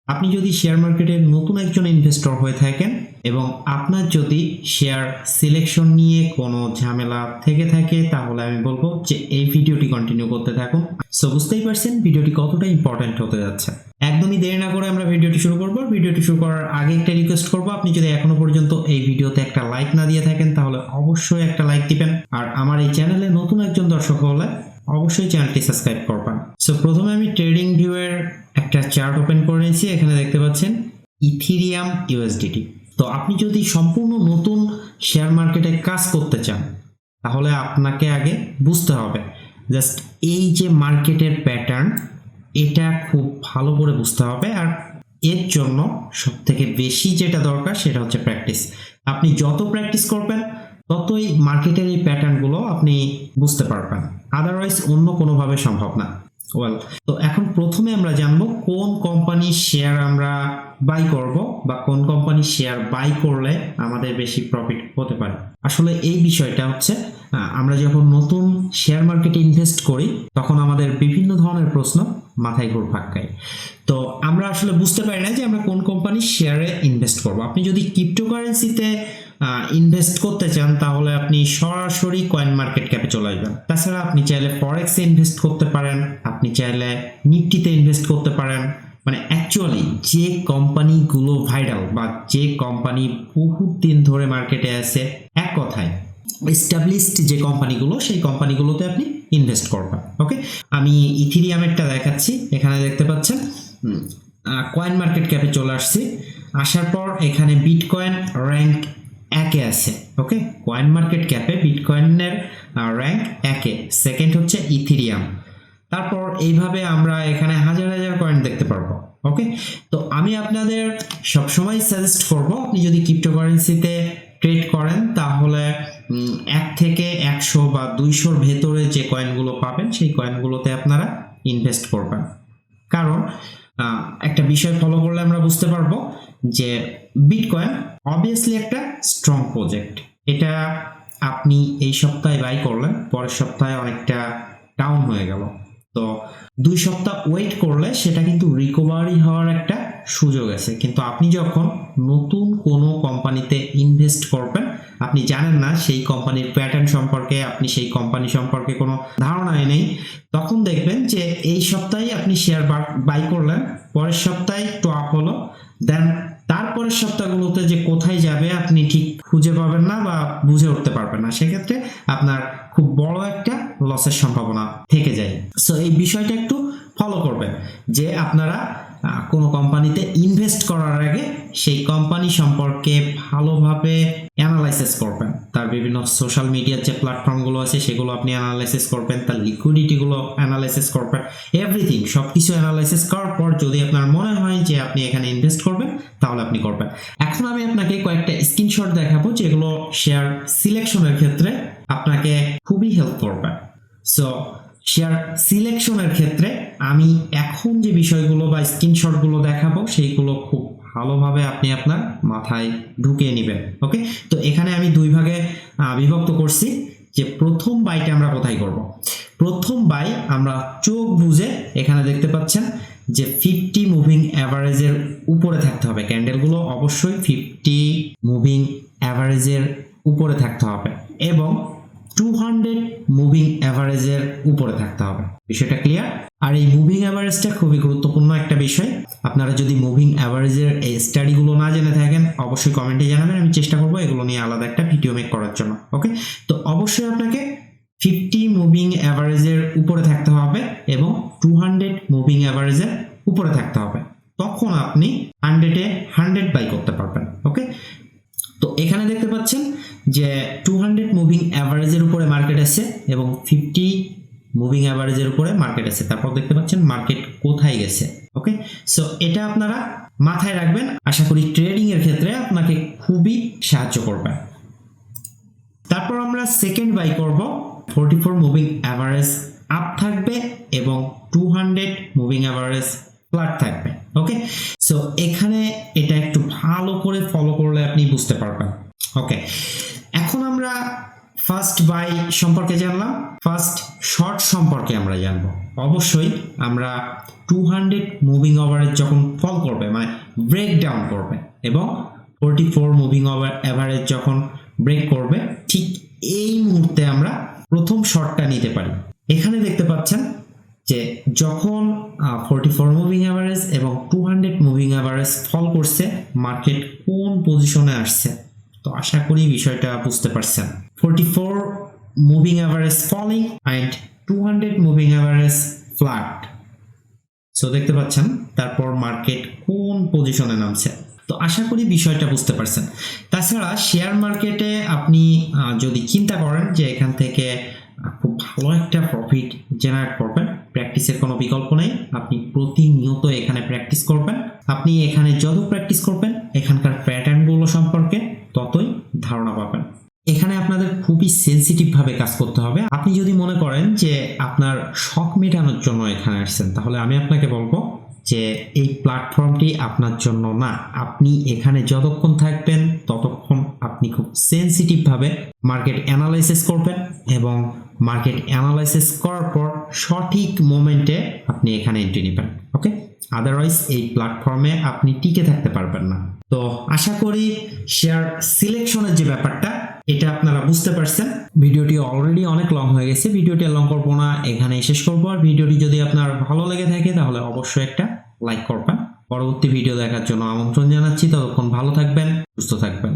আপনি যদি শেয়ার মার্কেটের নতুন একজন ইনভেস্টর হয়ে থাকেন এবং আপনার যদি শেয়ার সিলেকশন নিয়ে কোনো ঝামেলা থেকে থাকে, তাহলে আমি বলবো যে এই ভিডিওটি কন্টিনিউ করতে থাকুন। সো বুঝতেই পারছেন ভিডিওটি কতটা ইম্পর্টেন্ট হতে যাচ্ছে। একদমই দেরি না করে আমরা ভিডিওটি শুরু করব। ভিডিওটি শুরু করার আগে একটা রিকোয়েস্ট করব, আপনি যদি এখনো পর্যন্ত এই ভিডিওতে একটা লাইক না দিয়ে থাকেন তাহলে অবশ্যই একটা লাইক দিবেন, আর আমার এই চ্যানেলে নতুন একজন দর্শক হলে অবশ্যই চ্যানেলটি সাবস্ক্রাইব করবেন। সো প্রথমে আমি ট্রেডিং ভিউ এর একটা চার্ট ওপেন করে নিয়েছি। এখানে দেখতে পাচ্ছেন ইথেরিয়াম ইউএসডিটি। তো আপনি যদি সম্পূর্ণ নতুন শেয়ার মার্কেটে কাজ করতে চান তাহলে আপনাকে আগে বুঝতে হবে জাস্ট এই যে মার্কেটের প্যাটার্ন, এটা খুব ভালো করে বুঝতে হবে। আর এর জন্য সবথেকে বেশি যেটা দরকার সেটা হচ্ছে প্র্যাকটিস। আপনি যত প্র্যাকটিস করবেন ততই মার্কেটের এই প্যাটার্নগুলো আপনি বুঝতে পারবেন, আদারওয়াইজ অন্য কোনোভাবে সম্ভব না। তো এখন প্রথমে আমরা জানবো কোন কোম্পানির শেয়ার আমরা বাই করব বা কোন কোম্পানির শেয়ার বাই করলে আমাদের বেশি প্রফিট হতে পারে। আসলে এই বিষয়টা হচ্ছে আমরা যখন নতুন শেয়ার মার্কেটে ইনভেস্ট করি তখন আমাদের বিভিন্ন ধরনের প্রশ্ন মাথায় ঘুরপাক খায়। তো আমরা আসলে বুঝতে পারি না যে আমরা কোন কোম্পানির শেয়ারে ইনভেস্ট করব। আপনি যদি ক্রিপ্টোকারেন্সিতে ইনভেস্ট করতে চান তাহলে আপনি সরাসরি কয়েন মার্কেট ক্যাপে চলে আসবেন। তাছাড়া আপনি চাইলে ফরেক্সে ইনভেস্ট করতে পারেন, আপনি চাইলে নিফটিতে ইনভেস্ট করতে পারেন। মানে অ্যাকচুয়ালি যে কোম্পানিগুলো ভাইরাল বা যে কোম্পানি বহুত দিন ধরে মার্কেটে আছে, এক কথায় এস্টাবলিশড যে কোম্পানিগুলো, সেই কোম্পানিগুলোতে আপনি ইনভেস্ট করবেন। ওকে, আমি ইথেরিয়ামেরটা দেখাচ্ছি। এখানে দেখতে পাচ্ছেন কয়েন মার্কেট ক্যাপে চলে আসছি। আসার পর এখানে বিটকয়েন র্যাঙ্ক 1-এ আছে। ওকে, কয়েন মার্কেট ক্যাপে বিটকয়েনের র্যাঙ্ক 1-এ, সেকেন্ড হচ্ছে ইথেরিয়াম। তারপর এইভাবে আমরা এখানে হাজার হাজার কয়েন দেখতে পারবো। ওকে, তো আমি আপনাদের সবসময় সাজেস্ট করব, আপনি যদি ক্রিপ্টোকারেন্সিতে ট্রেড করেন তাহলে 1 থেকে 100 বা 200-র ভেতরে যে কয়েনগুলো পাবেন সেই কয়েনগুলোতে আপনারা ইনভেস্ট করবেন। কারণ একটা বিষয় ফলো করলে আমরা বুঝতে পারবো যে বিটকয়েন অবভিয়াসলি একটা স্ট্রং প্রজেক্ট। এটা আপনি এই সপ্তাহে বাই করলেন, পরের সপ্তাহে অনেকটা ডাউন হয়ে গেল, তো 2 সপ্তাহ ওয়েট করলে সেটা কিন্তু রিকভারি হওয়ার একটা সুযোগ আছে। কিন্তু আপনি যখন নতুন কোনো কোম্পানিতে ইনভেস্ট করবেন, আপনি জানেন না সেই কোম্পানির প্যাটার্ন সম্পর্কে, আপনি সেই কোম্পানি সম্পর্কে কোনো ধারণাই নেই, তখন দেখবেন যে এই সপ্তাহে আপনি শেয়ার বাই করলেন, পরের সপ্তাহে একটু আপ হলো, দেন তারপরের সপ্তাহগুলোতে যে কোথায় যাবে আপনি ঠিক খুঁজে পাবেন না বা বুঝে উঠতে পারবেন না। সেক্ষেত্রে আপনার খুব বড় একটা লসের সম্ভাবনা থেকে যায়। সো এই বিষয়টা একটু ফলো করবেন যে আপনারা কোনো কোম্পানিতে ইনভেস্ট করার আগে সেই কোম্পানি সম্পর্কে ভালোভাবে অ্যানালাইসিস করবেন। তার বিভিন্ন সোশ্যাল মিডিয়ার যে প্ল্যাটফর্মগুলো আছে সেগুলো আপনি অ্যানালাইসিস করবেন, তার লিকুইডিটিগুলো অ্যানালাইসিস করবেন, এভরিথিং সবকিছু অ্যানালাইসিস করার পর যদি আপনার মনে হয় যে আপনি এখানে ইনভেস্ট করবেন তাহলে আপনি করবেন। এখন আমি আপনাকে কয়েকটা স্ক্রিনশট দেখাবো যেগুলো শেয়ার সিলেকশনের ক্ষেত্রে আপনাকে খুবই হেল্প করবে। সো শেয়ার সিলেকশনের ক্ষেত্রে আমি এখন যে বিষয়গুলো বা স্ক্রিনশটগুলো দেখাবো সেইগুলো খুব ভালোভাবে আপনি আপনার মাথায় ঢুকিয়ে নেবেন। ওকে, তো এখানে আমি 2 ভাগে বিভক্ত করছি যে প্রথম বাইটা আমরা কোথায় করব। প্রথম বাই আমরা চোখ বুঝে, এখানে দেখতে পাচ্ছেন যে 50 মুভিং অ্যাভারেজের উপরে থাকতে হবে, ক্যান্ডেলগুলো অবশ্যই 50 মুভিং অ্যাভারেজের উপরে থাকতে হবে এবং 200 মুভিং অ্যাভারেজের উপরে থাকতে হবে। বিষয়টা ক্লিয়ার? আর এই মুভিং অ্যাভারেজটা খুবই গুরুত্বপূর্ণ একটা বিষয়। আপনারা যদি মুভিং অ্যাভারেজের এই স্টাডিগুলো না জেনে থাকেন অবশ্যই কমেন্টে জানাবেন, আমি চেষ্টা করবো এগুলো নিয়ে আলাদা একটা ভিডিও মেক করার জন্য। ওকে, তো অবশ্যই আপনাকে 50 মুভিং অ্যাভারেজের উপরে থাকতে হবে এবং 200 মুভিং অ্যাভারেজের উপরে থাকতে হবে, তখন আপনি 100-এ 100 বাই করতে পারবেন। ওকে, তো এখানে দেখতে পাচ্ছেন যে 200 মুভিং অ্যাভারেজের উপরে মার্কেট আছে এবং 50 মুভিং অ্যাভারেজের উপরে মার্কেট আছে। তারপর দেখতে পাচ্ছেন মার্কেট কোথায় গেছে। ওকে, সো এটা আপনারা মাথায় রাখবেন, আশা করি ট্রেডিং এর ক্ষেত্রে আপনাকে খুবই সাহায্য করবে। তারপর আমরা সেকেন্ড বাই করব, 44 মুভিং অ্যাভারেজ আপ থাকবে এবং 200 মুভিং অ্যাভারেজ ফ্ল্যাট থাকবে। ওকে, সো এখানে এটা একটু ভালো করে ফলো করলে আপনি বুঝতে পারবেন। ওকে, এখন আমরা ফার্স্ট বাই সম্পর্কে জানলাম, ফার্স্ট শর্ট সম্পর্কে আমরা জানবো। অবশ্যই আমরা 200 মুভিং অ্যাভারেজ যখন ফল করবে, মানে ব্রেক ডাউন করবে এবং 44 মুভিং অ্যাভারেজ যখন ব্রেক করবে ঠিক এই মুহূর্তে আমরা প্রথম শর্টটা নিতে পারি। এখানে দেখতে পাচ্ছেন যে যখন 44 মুভিং অ্যাভারেজ এবং 200 মুভিং অ্যাভারেজ ফল করছে মার্কেট কোন পজিশনে আসছে। তো আশা করি বিষয়টা বুঝতে পারছেন। 44 moving average falling and 200 moving average flat. So দেখতে পাচ্ছেন তারপর মার্কেট কোন পজিশনে নামছে। তো আশা করি বিষয়টা বুঝতে পারছেন। তাছাড়া শেয়ার মার্কেটে আপনি যদি চিন্তা করেন যে এখান থেকে খুব ভালো একটা প্রফিট জেনারেট করবেন, প্র্যাকটিসের কোনো বিকল্প নেই। আপনি প্রতিনিয়ত এখানে প্র্যাকটিস করবেন। আপনি এখানে যত প্র্যাকটিস করবেন এখানকার প্যাটার্নগুলো সম্পর্কে ততই ধারণা পাবেন। এখানে আপনাদের খুবই সেন্সিটিভ ভাবে কাজ করতে হবে। আপনি যদি মনে করেন যে আপনার শখ মেটানোর জন্য এখানে আসছেন, তাহলে আমি আপনাকে বলবো যে এই প্ল্যাটফর্মটি আপনার জন্য না। আপনি এখানে যতক্ষণ থাকবেন ততক্ষণ আপনি খুব সেন্সিটিভ ভাবে মার্কেট অ্যানালাইসিস করবেন এবং মার্কেট অ্যানালাইসিস করার পর সঠিক মোমেন্টে আপনি এখানে এন্ট্রি নেবেন। ওকে, আদারওয়াইজ এই প্ল্যাটফর্মে আপনি টিকে থাকতে পারবেন না। তো আশা করি শেয়ার সিলেকশনের যে ব্যাপারটা এটা আপনারা বুঝতে পারছেন। ভিডিওটি অলরেডি অনেক লং হয়ে গেছে, ভিডিওটি লং করবো না, এখানেই শেষ করবো। আর ভিডিওটি যদি আপনার ভালো লেগে থাকে তাহলে অবশ্যই একটা লাইক করবেন। পরবর্তী ভিডিও দেখার জন্য আমন্ত্রণ জানাচ্ছি। ততক্ষণ ভালো থাকবেন, সুস্থ থাকবেন।